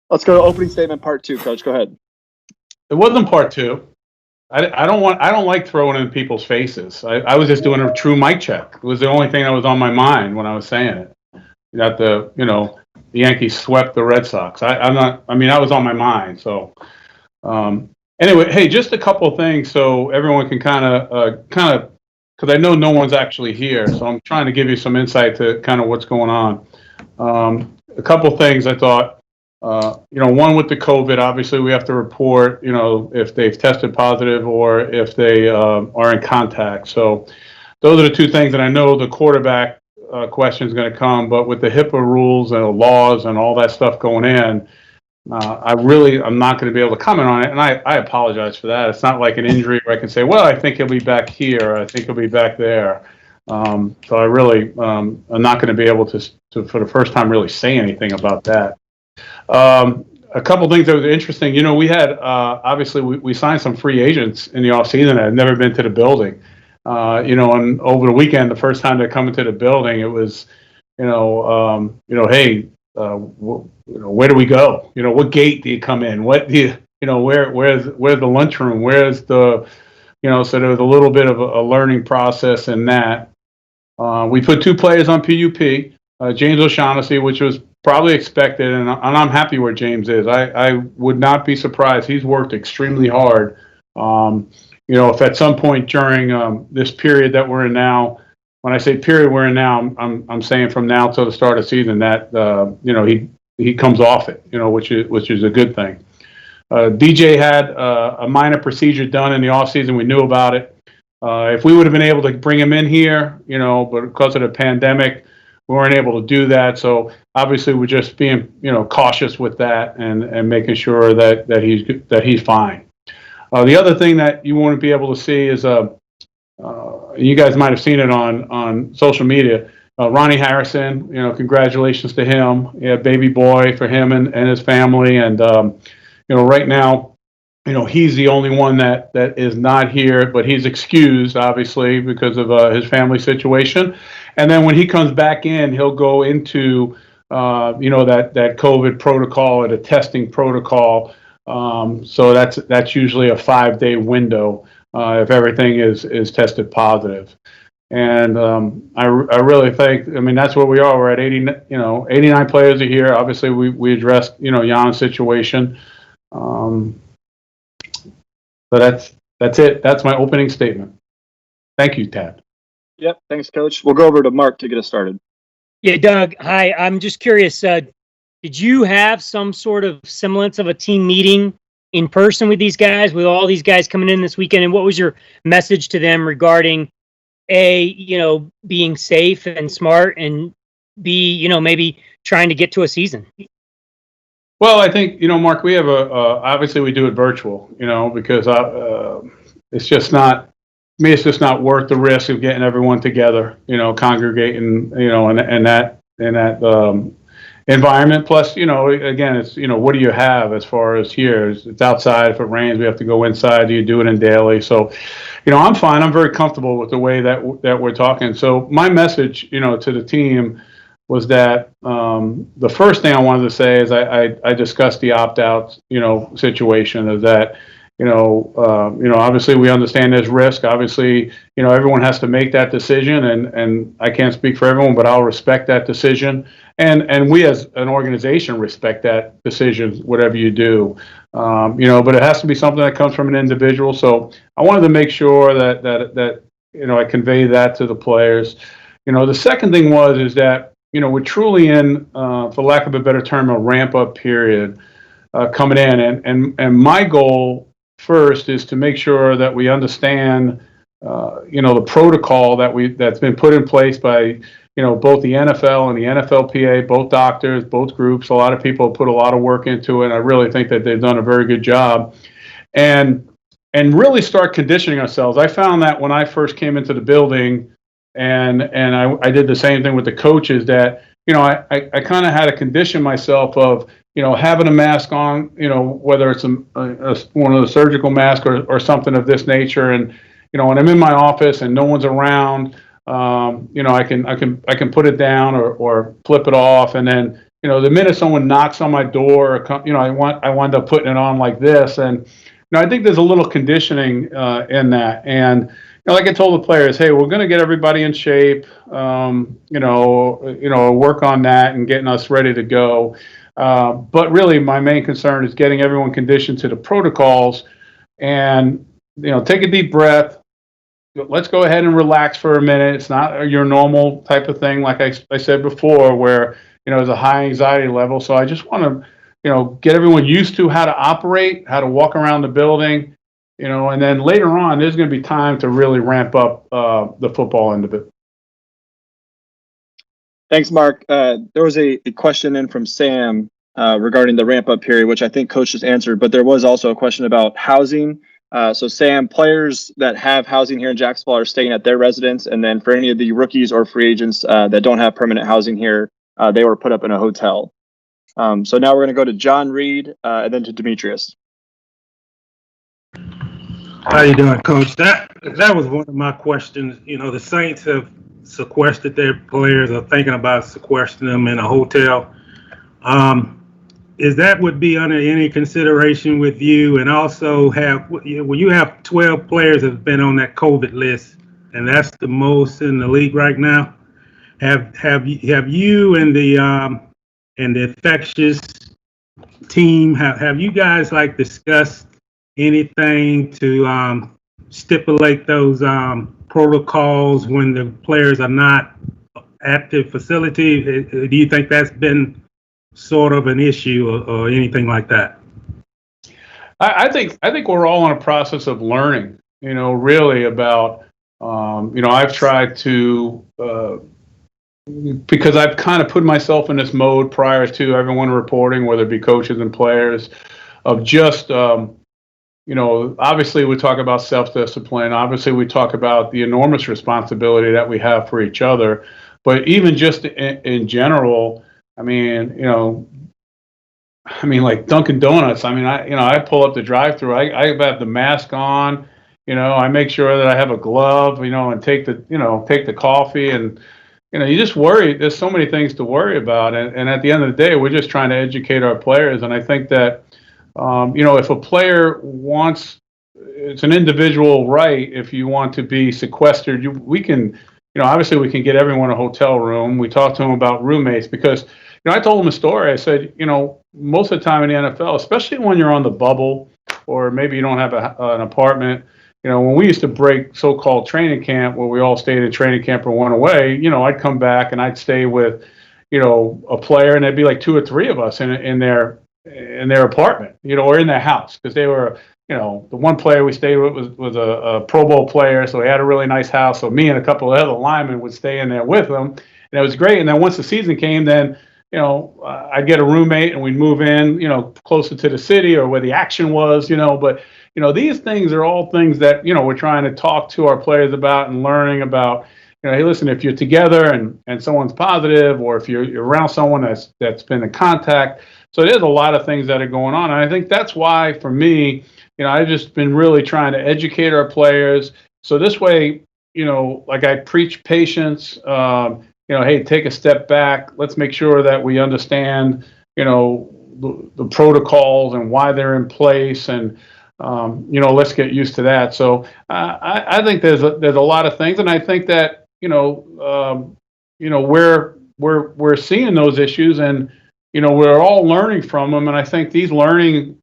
Let's go to opening statement part 2, Coach. Go ahead. It wasn't part 2. I don't like throwing it in people's faces. I was just doing a true mic check. It was the only thing that was on my mind when I was saying it. That the Yankees swept the Red Sox. That was on my mind. So anyway, hey, just a couple of things so everyone can kind of because I know no one's actually here, so I'm trying to give you some insight to kind of what's going on. A couple of things I thought. One with the COVID, obviously we have to report, if they've tested positive or if they are in contact. So those are the two things that I know the quarterback question is going to come. But with the HIPAA rules and the laws and all that stuff going in, I'm not going to be able to comment on it. And I apologize for that. It's not like an injury where I can say, well, I think he'll be back here. I think he'll be back there. So I really I'm not going to be able to, for the first time, really say anything about that. A couple things that was interesting. We had obviously we signed some free agents in the offseason that had never been to the building. And over the weekend, the first time they're coming to the building, it was, hey, where do we go? What gate do you come in? What do you, where's the lunchroom? Where's the, so there was a little bit of a learning process in that. We put 2 players on PUP, James O'Shaughnessy, which was probably expected, and I'm happy where James is. I would not be surprised. He's worked extremely hard. If at some point during this period that we're in now, when I say period we're in now, I'm saying from now till the start of the season that he comes off it, which is a good thing. DJ had a minor procedure done in the offseason. We knew about it. If we would have been able to bring him in here, but because of the pandemic, we weren't able to do that. So obviously we're just being, cautious with that and making sure that he's fine. The other thing that you want to be able to see is, you guys might have seen it on social media. Ronnie Harrison, congratulations to him. Yeah, baby boy for him and his family. And, right now, he's the only one that is not here, but he's excused, obviously, because of his family situation. And then when he comes back in, he'll go into, that COVID protocol or the testing protocol. So that's usually a 5-day window if everything is tested positive. And I really think, that's where we are. We're at 89 players are here. Obviously, we addressed, Jan's situation. So that's it. That's my opening statement. Thank you, Tad. Yep. Thanks, Coach. We'll go over to Mark to get us started. Yeah, Doug. Hi. I'm just curious. Did you have some sort of semblance of a team meeting in person with these guys, with all these guys coming in this weekend? And what was your message to them regarding being safe and smart, and B, maybe trying to get to a season? Well, I think, Mark, we have obviously we do it virtual, because it's just not, to me, it's just not worth the risk of getting everyone together, congregating, in that environment. Plus, again, it's, what do you have as far as here? It's outside. If it rains, we have to go inside. You do it in daily. So, I'm fine. I'm very comfortable with the way that we're talking. So my message, to the team was that the first thing I wanted to say is I discussed the opt-out, situation of that. Obviously we understand there's risk. Obviously, everyone has to make that decision, and I can't speak for everyone, but I'll respect that decision. And we as an organization respect that decision, whatever you do. But it has to be something that comes from an individual. So I wanted to make sure that I convey that to the players. The second thing is that, we're truly in, for lack of a better term, a ramp-up period coming in. And my goal first is to make sure that we understand, the protocol that's been put in place by, both the NFL and the NFLPA, both doctors, both groups. A lot of people put a lot of work into it, and I really think that they've done a very good job. And really start conditioning ourselves. I found that when I first came into the building, and I did the same thing with the coaches, that, I kind of had to condition myself of, having a mask on, whether it's one of the surgical masks or something of this nature. And, when I'm in my office and no one's around, I can put it down or flip it off, and then, the minute someone knocks on my door, I wind up putting it on like this, and I think there's a little conditioning in that, and like I told the players, hey, we're going to get everybody in shape, work on that and getting us ready to go. But really, my main concern is getting everyone conditioned to the protocols, and take a deep breath. Let's go ahead and relax for a minute. It's not your normal type of thing, like I said before, where there's a high anxiety level. So I just want to get everyone used to how to operate, how to walk around the building, and then later on, there's going to be time to really ramp up the football end of it. Thanks, Mark. There was a question in from Sam regarding the ramp-up period, which I think Coach just answered, but there was also a question about housing. So Sam, players that have housing here in Jacksonville are staying at their residence, and then for any of the rookies or free agents that don't have permanent housing here, they were put up in a hotel. So now we're going to go to John Reed and then to Demetrius. How you doing, Coach? That was one of my questions. The Saints have sequestered their players, or thinking about sequestering them in a hotel. Is that would be under any consideration with you? And also, will you have 12 players that have been on that COVID list, and that's the most in the league right now? Have you and the infectious team have you guys discussed anything to stipulate those protocols when the players are not at the facility? Do you think that's been sort of an issue or anything like that? I think we're all in a process of learning, really about, I've tried to, because I've kind of put myself in this mode prior to everyone reporting, whether it be coaches and players, of just, obviously we talk about self-discipline. Obviously we talk about the enormous responsibility that we have for each other. But even just in general, like Dunkin' Donuts. I pull up the drive-thru. I have the mask on. I make sure that I have a glove. And take the coffee. And you just worry. There's so many things to worry about. And at the end of the day, we're just trying to educate our players. And I think that if a player wants, it's an individual right. If you want to be sequestered, we can. Obviously we can get everyone a hotel room. We talked to them about roommates because. I told them a story. I said, most of the time in the NFL, especially when you're on the bubble or maybe you don't have an apartment, when we used to break so-called training camp where we all stayed in training camp or went away, I'd come back and I'd stay with, a player, and there'd be like 2 or 3 of us in their apartment, or in their house, because they were, the one player we stayed with was a Pro Bowl player, so he had a really nice house. So me and a couple of other linemen would stay in there with him, and it was great. And then once the season came, then I'd get a roommate and we'd move in, closer to the city or where the action was, but, these things are all things that, we're trying to talk to our players about and learning about, hey, listen, if you're together and someone's positive, or if you're around someone that's been in contact. So there's a lot of things that are going on. And I think that's why, for me, I've just been really trying to educate our players. So this way, like I preach patience, hey, take a step back. Let's make sure that we understand, the protocols and why they're in place, and let's get used to that. So I think there's a lot of things, and I think that we're seeing those issues, and we're all learning from them. And I think this learning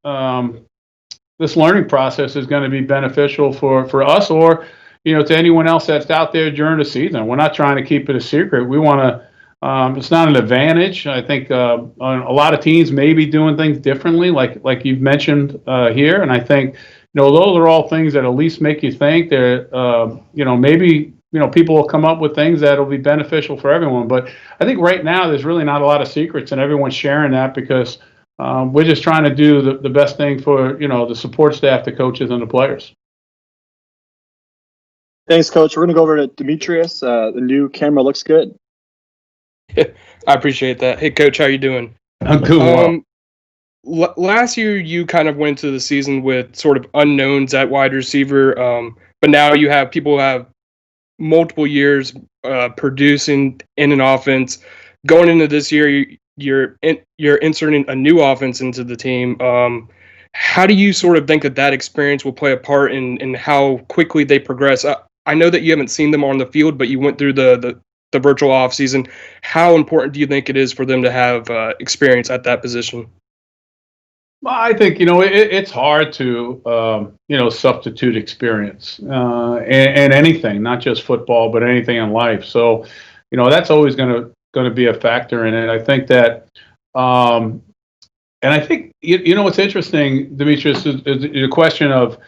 process is going to be beneficial for us, or to anyone else that's out there during the season. We're not trying to keep it a secret. We want to, it's not an advantage. I think a lot of teams may be doing things differently, like you've mentioned here. And I think, those are all things that at least make you think that, maybe, people will come up with things that will be beneficial for everyone. But I think right now there's really not a lot of secrets, and everyone's sharing that because we're just trying to do the best thing for, the support staff, the coaches, and the players. Thanks, Coach. We're going to go over to Demetrius. The new camera looks good. I appreciate that. Hey, Coach, how you doing? I'm doing well. Last year, you kind of went to the season with sort of unknowns at wide receiver, but now you have people who have multiple years producing in an offense. Going into this year, you're inserting a new offense into the team. How do you sort of think that experience will play a part in how quickly they progress? I know that you haven't seen them on the field, but you went through the virtual off season. How important do you think it is for them to have experience at that position? Well, I think, it's hard to, substitute experience and anything, not just football, but anything in life. So, that's always going to be a factor in it. I think that, and I think, what's interesting, Demetrius, is the question of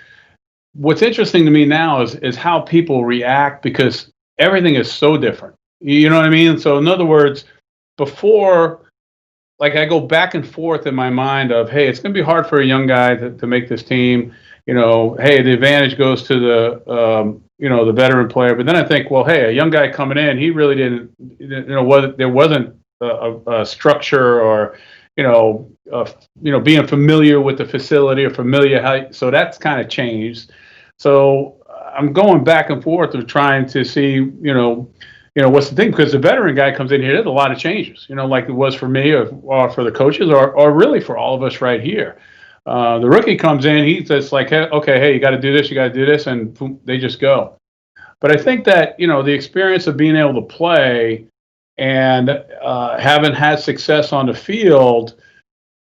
what's interesting to me now is how people react, because everything is so different. You know what I mean? So in other words, before, like, I go back and forth in my mind of, hey, it's going to be hard for a young guy to make this team. Hey, the advantage goes to the veteran player. But then I think, well, hey, a young guy coming in, he really didn't, there wasn't a structure or, being familiar with the facility or familiar how. So that's kind of changed. So I'm going back and forth of trying to see, what's the thing? Because the veteran guy comes in here, there's a lot of changes, like it was for me or for the coaches or really for all of us right here. The rookie comes in, he's just like, hey, okay, hey, you got to do this, you got to do this, and boom, they just go. But I think that, the experience of being able to play and having had success on the field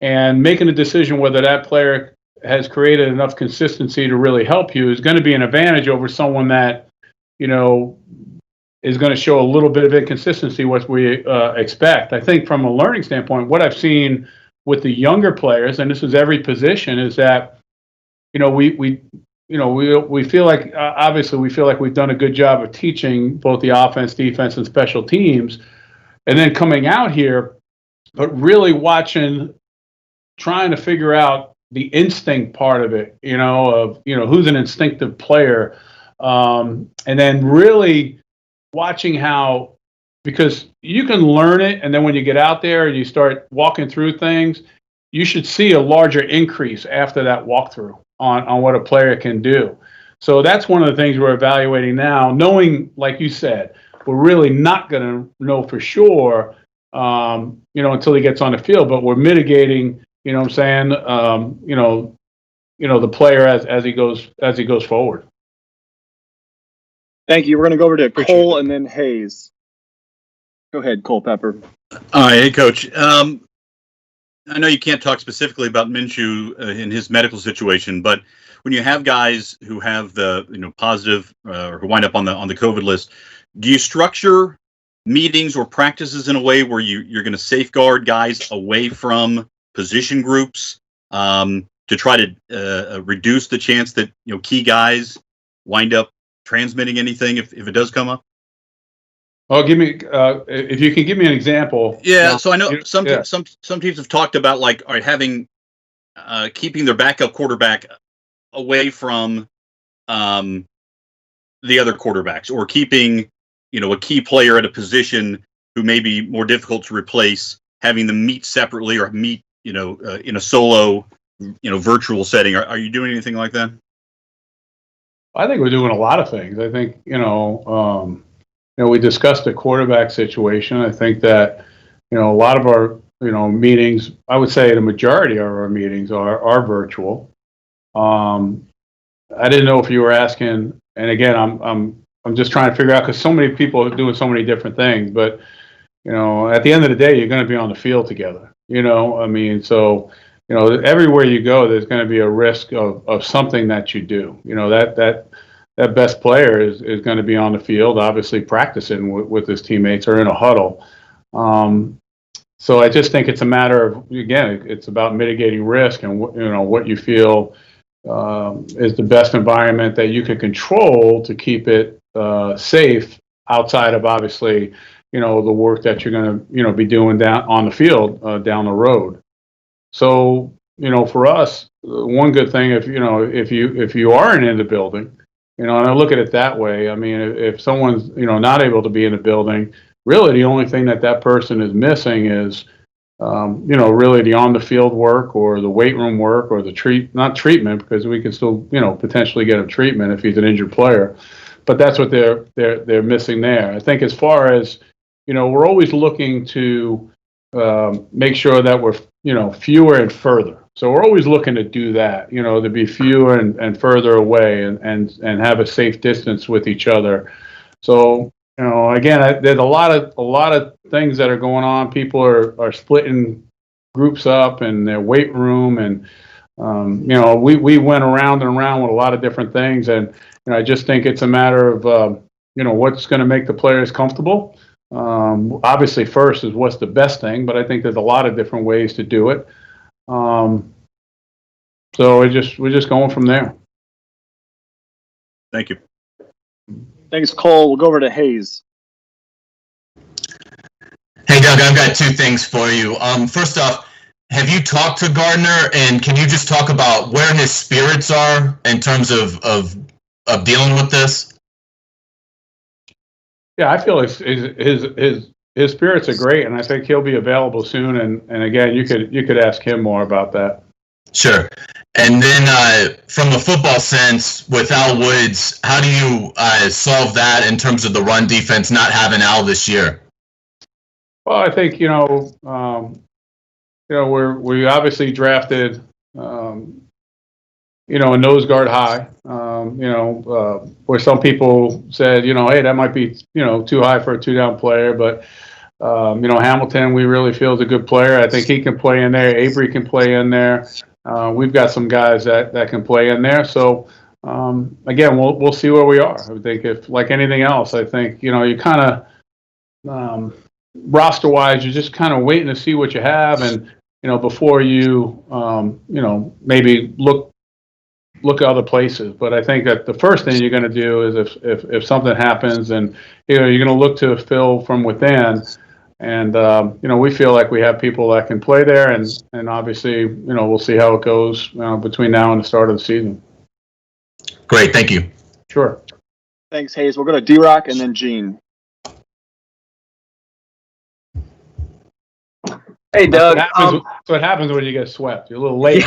and making a decision whether that player has created enough consistency to really help you is going to be an advantage over someone that, is going to show a little bit of inconsistency, what we expect. I think from a learning standpoint, what I've seen with the younger players, and this is every position, is that, we feel like, obviously we feel like we've done a good job of teaching both the offense, defense, and special teams. And then coming out here, but really trying to figure out the instinct part of it, who's an instinctive player. And then really watching how, because you can learn it, and then when you get out there and you start walking through things, you should see a larger increase after that walkthrough on what a player can do. So that's one of the things we're evaluating now, knowing, like you said, we're really not going to know for sure, until he gets on the field, but we're mitigating, the player as he goes forward. Thank you. We're going to go over to Cole and then Hayes. Go ahead, Cole Pepper. All right, hey, Coach. I know you can't talk specifically about Minshew in his medical situation, but when you have guys who have the positive or who wind up on the COVID list, do you structure meetings or practices in a way where you're going to safeguard guys away from position groups to try to reduce the chance that key guys wind up transmitting anything if it does come up? Oh, give me if you can give me an example. Yeah, so I know some teams have talked about, like, all right, having keeping their backup quarterback away from the other quarterbacks, or keeping a key player at a position who may be more difficult to replace, having them meet separately or meet in a solo virtual setting. Are you doing anything like that? I think we're doing a lot of things. I think we discussed the quarterback situation. I think that a lot of our meetings, I would say the majority of our meetings are virtual. I didn't know if you were asking, and again, I'm just trying to figure out, because so many people are doing so many different things. But at the end of the day, you're going to be on the field together. So everywhere you go, there's going to be a risk of something that you do. That best player is going to be on the field, obviously practicing with his teammates or in a huddle. So I just think it's a matter of, again, it's about mitigating risk and what you feel is the best environment that you can control to keep it safe, outside of, obviously, the work that you're going to be doing down on the field down the road. So for us, one good thing, if you aren't in the building, and I look at it that way. I mean, if someone's not able to be in the building, really the only thing that person is missing is really the on the field work or the weight room work or the not treatment, because we can still potentially get him treatment if he's an injured player, but that's what they're missing there. I think as far as we're always looking to make sure that we're, fewer and further. So we're always looking to do that, to be fewer and further away and have a safe distance with each other. So, again, there's a lot of things that are going on. People are splitting groups up in their weight room, and we went around and around with a lot of different things, and I just think it's a matter of what's going to make the players comfortable. Obviously, first is what's the best thing, but I think there's a lot of different ways to do it. So we're just going from there. Thank you. Thanks, Cole. We'll go over to Hayes. Hey, Doug, I've got two things for you. First off, have you talked to Gardner, and can you just talk about where his spirits are in terms of dealing with this? Yeah, I feel his spirits are great, and I think he'll be available soon. And again, you could ask him more about that. Sure. And then from a football sense, with Al Woods, how do you solve that in terms of the run defense not having Al this year? Well, I think we obviously drafted a nose guard high. Where some people said, hey, that might be too high for a 2-down player, but Hamilton, we really feel is a good player. I think he can play in there. Avery can play in there. We've got some guys that can play in there. So again, we'll see where we are. I think if like anything else, I think you kind of roster wise, you're just kind of waiting to see what you have, and before you maybe look at other places. But I think that the first thing you're going to do is if something happens, and you're going to look to fill from within. And we feel like we have people that can play there, and obviously we'll see how it goes between now and the start of the season. Great, thank you. Sure. Thanks, Hayes. We'll go to D-Rock and then Gene. Hey, Doug. That's what happens when you get swept. You're a little late.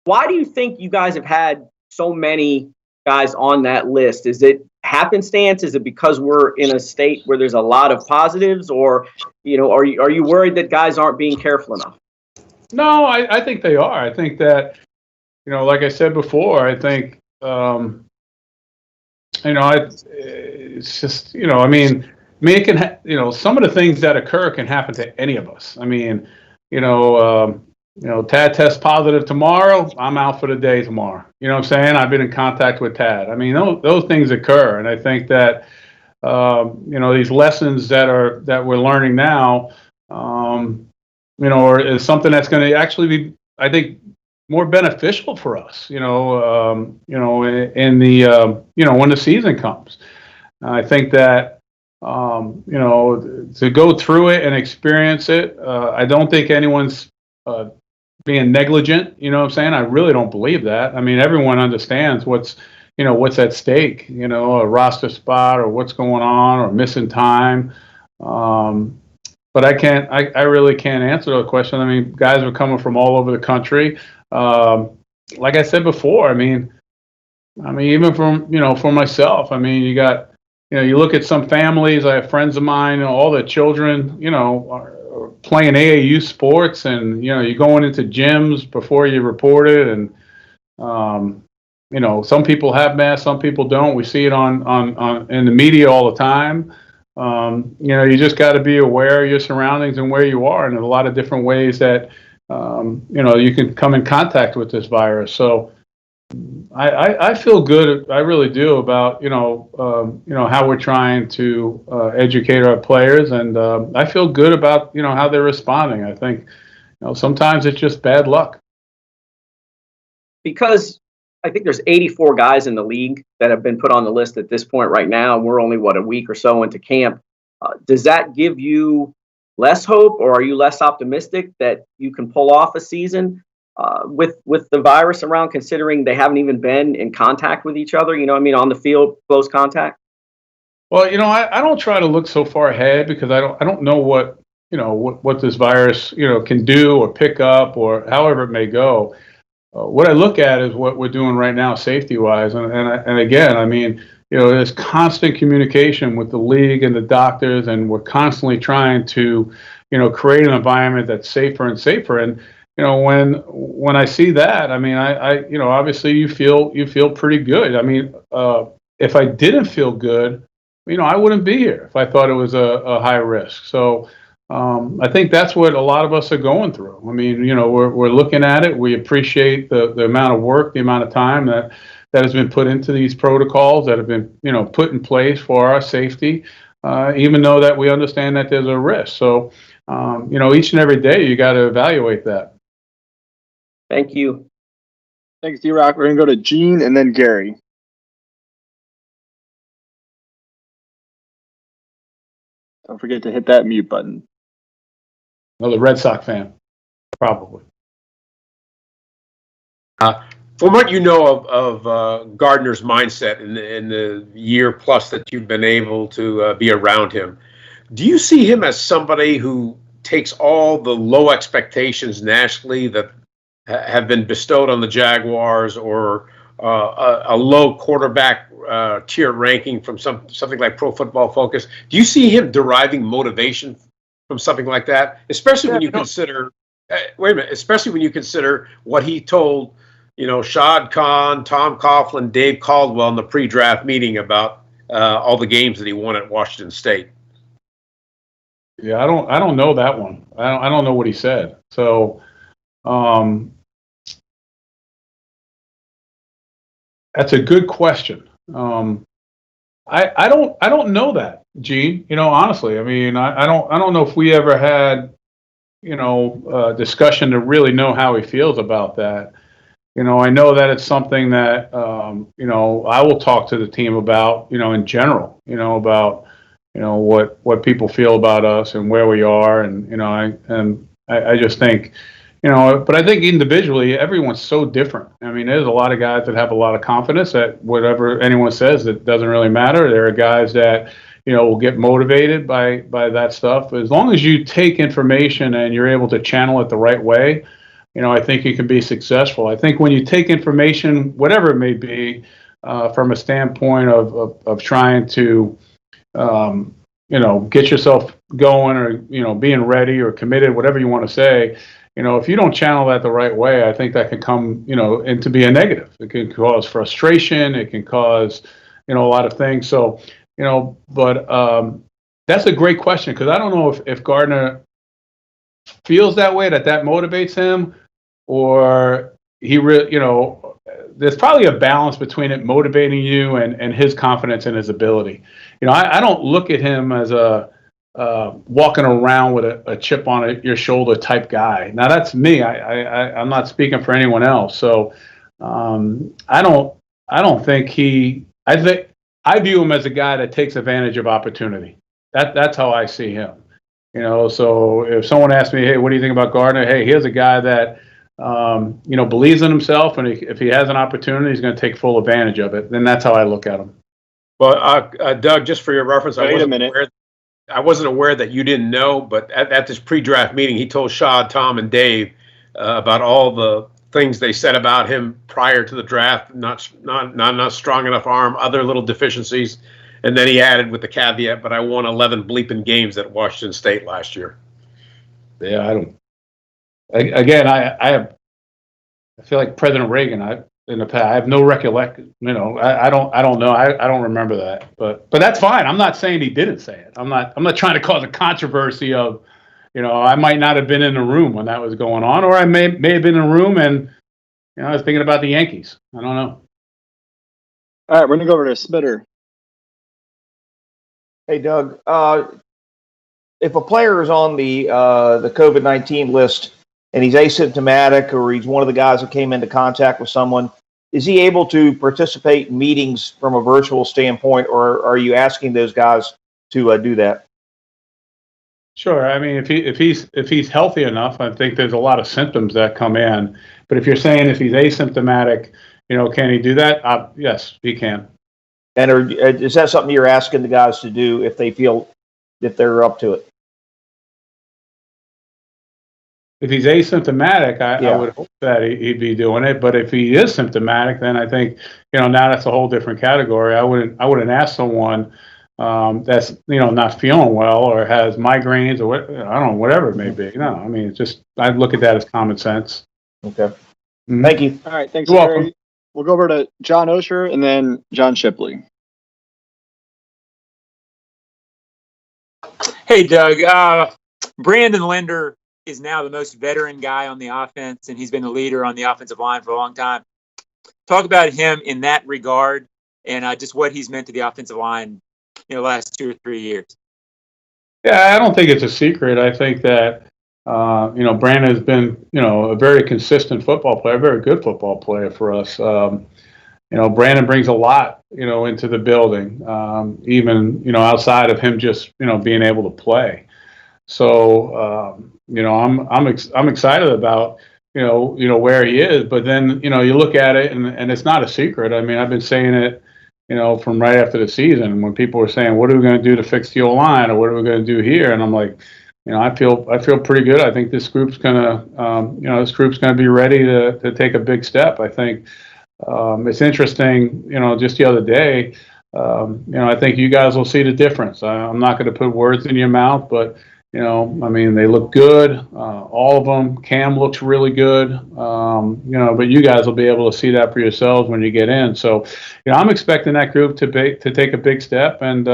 Why do you think you guys have had so many guys on that list? Is it happenstance? Is it because we're in a state where there's a lot of positives, or are you worried that guys aren't being careful enough? No, I think they are. I think that like I said before, I think it's just it can some of the things that occur can happen to any of us. Tad tests positive tomorrow, I'm out for the day tomorrow. You know what I'm saying? I've been in contact with Tad. Those things occur, and I think that these lessons that we're learning now, is something that's going to actually be, I think, more beneficial for us. In the when the season comes, I think that to go through it and experience it, I don't think anyone's being negligent. You know what I'm saying? I really don't believe that. Everyone understands what's at stake, a roster spot or what's going on or missing time. But I really can't answer the question. Guys are coming from all over the country. Like I said before, even from, for myself, you got, you look at some families, I have friends of mine, all their children, are playing AAU sports, and, you're going into gyms before you report it. And, some people have masks, some people don't. We see it on in the media all the time. You just got to be aware of your surroundings and where you are. And there's a lot of different ways that, you can come in contact with this virus. So I feel good. I really do about, how we're trying to educate our players. And I feel good about, how they're responding. I think, sometimes it's just bad luck. Because I think there's 84 guys in the league that have been put on the list at this point right now. And we're only, a week or so into camp. Does that give you less hope, or are you less optimistic that you can pull off a season with the virus around, considering they haven't even been in contact with each other? On the field, close contact. Well, I don't try to look so far ahead, because I don't know what this virus can do or pick up, or however it may go. What I look at is what we're doing right now, safety wise, and again, there's constant communication with the league and the doctors, and we're constantly trying to, create an environment that's safer and safer. And when I see that, I mean, I obviously you feel pretty good. I mean, if I didn't feel good, I wouldn't be here if I thought it was a high risk. So I think that's what a lot of us are going through. I mean, we're looking at it. We appreciate the amount of work, the amount of time that has been put into these protocols that have been, put in place for our safety, even though that we understand that there's a risk. So, each and every day you got to evaluate that. Thank you. Thanks, D-Rock. We're going to go to Gene and then Gary. Don't forget to hit that mute button. Another Red Sox fan, probably. From what you know of Gardner's mindset in the year plus that you've been able to be around him, do you see him as somebody who takes all the low expectations nationally that have been bestowed on the Jaguars, or a low quarterback tier ranking from something like Pro Football Focus? Do you see him deriving motivation from something like that, especially when you consider? Wait a minute, especially when you consider what he told, Shad Khan, Tom Coughlin, Dave Caldwell in the pre-draft meeting about all the games that he won at Washington State. Yeah, I don't know that one. I don't know what he said. So, that's a good question. I don't know that, Gene. Honestly, I mean, I don't know if we ever had, a discussion to really know how he feels about that. I know that it's something that, I will talk to the team about, in general, about, what people feel about us and where we are. And, I just think, but I think individually, everyone's so different. I mean, there's a lot of guys that have a lot of confidence that whatever anyone says, it doesn't really matter. There are guys that, will get motivated by that stuff. As long as you take information and you're able to channel it the right way, I think you can be successful. I think when you take information, whatever it may be, from a standpoint of trying to, get yourself going, or, being ready or committed, whatever you want to say, if you don't channel that the right way, I think that can come, into be a negative. It can cause frustration. It can cause, a lot of things. So, but that's a great question, because I don't know if Gardner feels that way, that motivates him, or he really, there's probably a balance between it motivating you and his confidence in his ability. I don't look at him as a walking around with a chip on your shoulder type guy. Now that's me. I'm not speaking for anyone else. So I don't think I view him as a guy that takes advantage of opportunity. That's how I see him. So if someone asks me, hey, what do you think about Gardner? Hey, here's a guy that believes in himself, and if he has an opportunity, he's going to take full advantage of it. Then that's how I look at him. Well, Doug, just for your reference, Wait a minute. I wasn't aware that you didn't know, but at this pre-draft meeting, he told Shad, Tom, and Dave about all the things they said about him prior to the draft. Not strong enough arm, other little deficiencies, and then he added with the caveat, "But I won 11 bleeping games at Washington State last year." Yeah, I don't. Again, I feel like President Reagan. In the past, I have no recollection. I don't know. I don't remember that. But that's fine. I'm not saying he didn't say it. I'm not trying to cause a controversy of, I might not have been in the room when that was going on, or I may have been in the room and, I was thinking about the Yankees. I don't know. All right, we're gonna go over to Spitter. Hey, Doug. If a player is on the COVID-19 list and he's asymptomatic, or he's one of the guys that came into contact with someone, is he able to participate in meetings from a virtual standpoint, or are you asking those guys to do that? Sure. I mean, if he's healthy enough, I think there's a lot of symptoms that come in. But if you're saying if he's asymptomatic, can he do that? Yes, he can. And is that something you're asking the guys to do if they're up to it? if he's asymptomatic, I Yeah. would hope that he'd be doing it. But if he is symptomatic, then I think, now that's a whole different category. I wouldn't ask someone that's, not feeling well or has migraines or what, I don't know, whatever it may be. No, I mean, it's just, I'd look at that as common sense. Okay. Mhm. Thank you. All right, thanks, You're Gary. welcome. We'll go over to John Osher and then John Shipley. Hey, Doug. Brandon Linder is now the most veteran guy on the offense, and he's been the leader on the offensive line for a long time. Talk about him in that regard and just what he's meant to the offensive line in the last 2 or 3 years. Yeah, I don't think it's a secret. I think that, Brandon has been, a very consistent football player, a very good football player for us. Brandon brings a lot, into the building, even, outside of him just, being able to play. So, I'm excited about, where he is, but then, you look at it and it's not a secret. I mean, I've been saying it, from right after the season when people were saying, what are we going to do to fix the O-line or what are we going to do here? And I'm like, I feel pretty good. I think this group's going to be ready to take a big step. I think, it's interesting, just the other day, I think you guys will see the difference. I'm not going to put words in your mouth, but, I mean, they look good, all of them. Cam looks really good, but you guys will be able to see that for yourselves when you get in. So, I'm expecting that group to take a big step. And,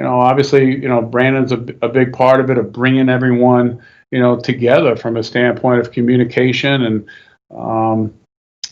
obviously, Brandon's a big part of it, of bringing everyone, together from a standpoint of communication. And,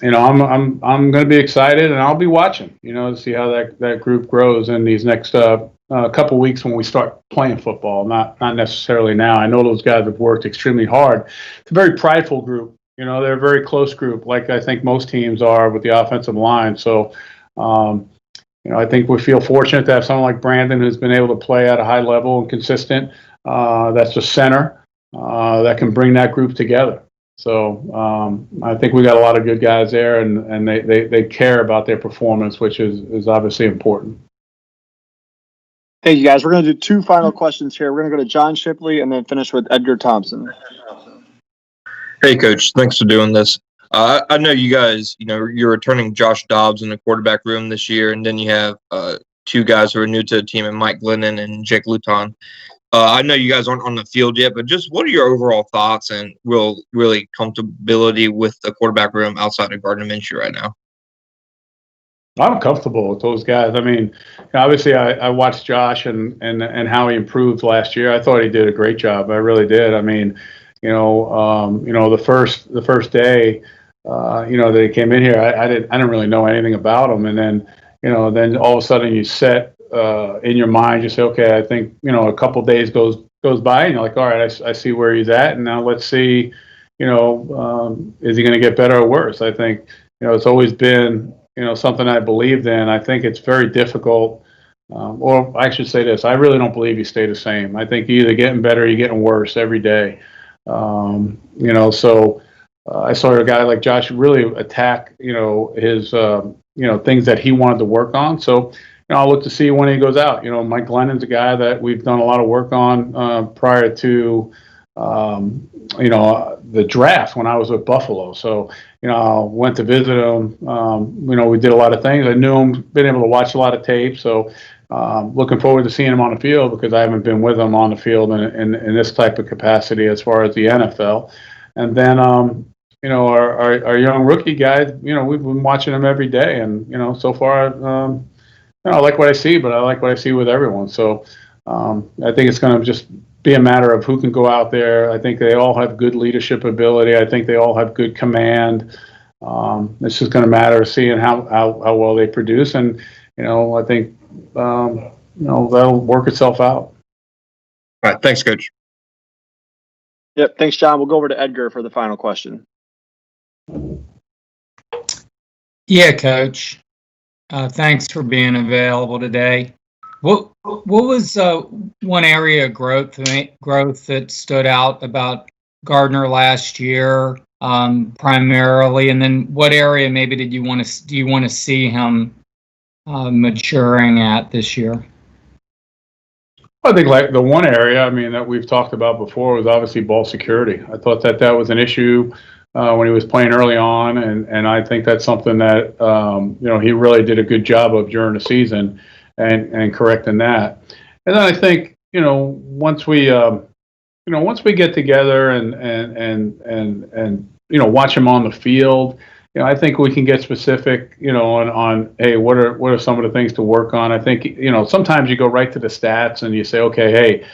I'm going to be excited, and I'll be watching, to see how that group grows in these next couple weeks when we start playing football. Not necessarily now. I know those guys have worked extremely hard. It's a very prideful group. They're a very close group, like I think most teams are with the offensive line. So, I think we feel fortunate to have someone like Brandon who's been able to play at a high level and consistent. That's the center that can bring that group together. So I think we got a lot of good guys there, and they care about their performance, which is obviously important. Thank you, guys. We're going to do 2 final questions here. We're going to go to John Shipley and then finish with Edgar Thompson. Hey, Coach. Thanks for doing this. I know you guys, you're returning Josh Dobbs in the quarterback room this year, and then you have 2 guys who are new to the team, and Mike Glennon and Jake Luton. I know you guys aren't on the field yet, but just what are your overall thoughts and really comfortability with the quarterback room outside of Gardner Minshew right now? I'm comfortable with those guys. I mean, obviously, I watched Josh and how he improved last year. I thought he did a great job. I really did. I mean, the first day, that he came in here, I didn't really know anything about him, and then then all of a sudden you set in your mind, you say, okay, I think a couple days goes by, and you're like, all right, I see where he's at, and now let's see, is he going to get better or worse? I think it's always been something I believed in. I think it's very difficult, or I should say this: I really don't believe you stay the same. I think you're either getting better or you're getting worse every day. So I saw a guy like Josh really attack his things that he wanted to work on. So I'll look to see when he goes out. Mike Glennon's a guy that we've done a lot of work on prior to the draft when I was with Buffalo. So I went to visit him. We did a lot of things. I knew him, been able to watch a lot of tape. So looking forward to seeing him on the field, because I haven't been with him on the field in this type of capacity as far as the NFL. And then our young rookie guys, we've been watching them every day, and so far I like what I see, but I like what I see with everyone. So I think it's going to just be a matter of who can go out there. I think they all have good leadership ability. I think they all have good command. It's just going to matter of seeing how well they produce, and I think that'll work itself out. All right, thanks, Coach. Yep, thanks, John. We'll go over to Edgar for the final question. Yeah, Coach. Thanks for being available today. What was one area of growth that stood out about Gardner last year, primarily, and then what area maybe do you want to see him maturing at this year? I think like the one area, I mean, that we've talked about before was obviously ball security. I thought that was an issue when he was playing early on, and I think that's something that he really did a good job of during the season, and correcting that. And then I think once we get together and watch him on the field, I think we can get specific, on hey, what are some of the things to work on. I think sometimes you go right to the stats and you say, okay, hey,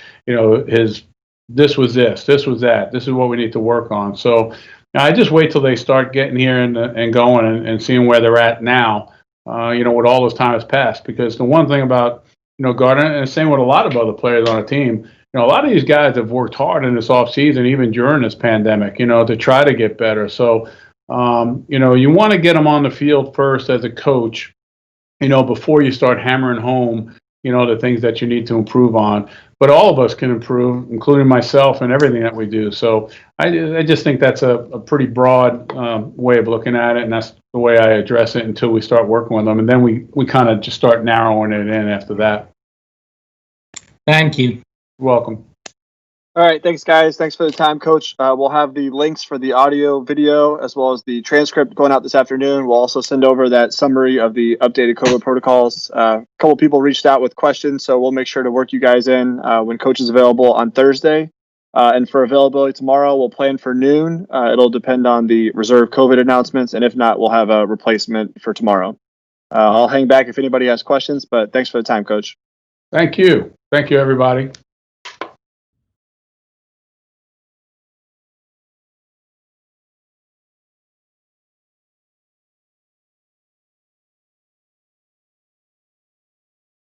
this was that, this is what we need to work on. So I just wait till they start getting here and going and seeing where they're at now, with all this time has passed. Because the one thing about Gardner, and the same with a lot of other players on a team, a lot of these guys have worked hard in this offseason, even during this pandemic, to try to get better. So you want to get them on the field first as a coach, before you start hammering home, the things that you need to improve on. But all of us can improve, including myself and everything that we do. So I just think that's a pretty broad way of looking at it, and that's the way I address it until we start working with them. And then we kind of just start narrowing it in after that. Thank you. You're welcome. All right, thanks, guys. Thanks for the time, Coach. We'll have the links for the audio, video, as well as the transcript going out this afternoon. We'll also send over that summary of the updated COVID protocols. A couple people reached out with questions, so we'll make sure to work you guys in when Coach is available on Thursday. And for availability tomorrow, we'll plan for noon. It'll depend on the reserve COVID announcements, and if not, we'll have a replacement for tomorrow. I'll hang back if anybody has questions, but thanks for the time, Coach. Thank you. Thank you, everybody.